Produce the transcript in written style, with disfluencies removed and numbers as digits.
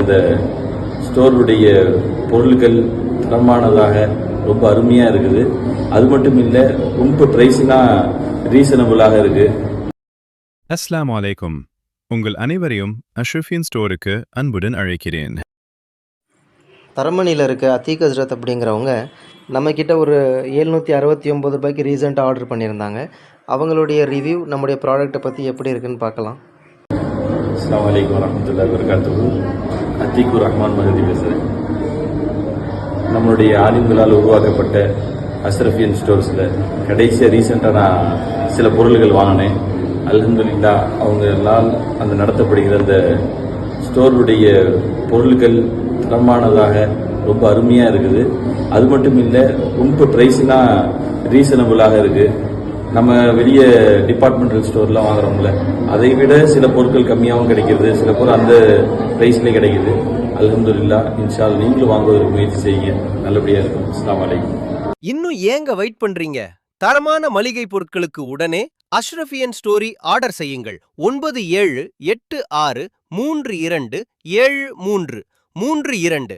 அந்த ஸ்டோருடைய பொருட்கள் தரமானதாக ரொம்ப அருமையாக இருக்குது. அது மட்டும் இல்லை, ரொம்ப ப்ரைஸ்லாம் ரீசனபிளாக இருக்குது. அஸ்ஸலாமு அலைக்கும். உங்கள் அனைவரையும் அஷ்ரஃபியின் ஸ்டோருக்கு அன்புடன் அழைக்கிறேன். தரமணியில் இருக்க அத்தீக் ஹஸ்ரத் அப்படிங்கிறவங்க நம்மக்கிட்ட ஒரு 769 ரூபாய்க்கு ரீசெண்டாக ஆர்டர் பண்ணியிருந்தாங்க. அவங்களுடைய ரிவ்யூ நம்முடைய ப்ராடக்ட்டை பற்றி எப்படி இருக்குன்னு பார்க்கலாம். அஸ்ஸலாமு அலைக்கும் வரஹ்மத்துல்லாஹி வபரகாத்துஹு. அத்தீக்கு ரஹ்மான் மஹதி பேசுகிறேன். நம்மளுடைய ஆலிம்களால் உருவாக்கப்பட்ட அஷ்ரஃபியன் ஸ்டோர்ஸில் கடைசியாக ரீசெண்டாக நான் சில பொருள்கள் வாங்கினேன். அல்ஹம்துலில்லாஹ் அவங்களால் அந்த நடத்தப்படுகிற அந்த ஸ்டோருடைய பொருட்கள் தரமானதாக ரொம்ப அருமையாக இருக்குது. அது மட்டும் இல்லை, ரொம்ப ப்ரைஸ்லாம் ரீசனபிளாக இருக்குது. நம்ம வெளியே டிபார்ட்மெண்டல் ஸ்டோர்லாம் வாங்குறோம்ல, அதை விட சில பொருட்கள் கம்மியாகவும் கிடைக்கிறது, சில பொருள் அந்த ப்ரைஸ்லேயே கிடைக்குது. அல்ஹம்துலில்லாஹ், இன்ஷா அல்லாஹ் நீங்களும் வாங்குவதற்கு முயற்சி செய்யுங்க, நல்லபடியாக இருக்கும். அஸ்ஸலாமு அலைக்கும். இன்னும் ஏங்க வெயிட் பண்றீங்க? தரமான மளிகை பொருட்களுக்கு உடனே அஷ்ரஃபியன் ஸ்டோரி ஆர்டர் செய்யுங்கள். 978632733332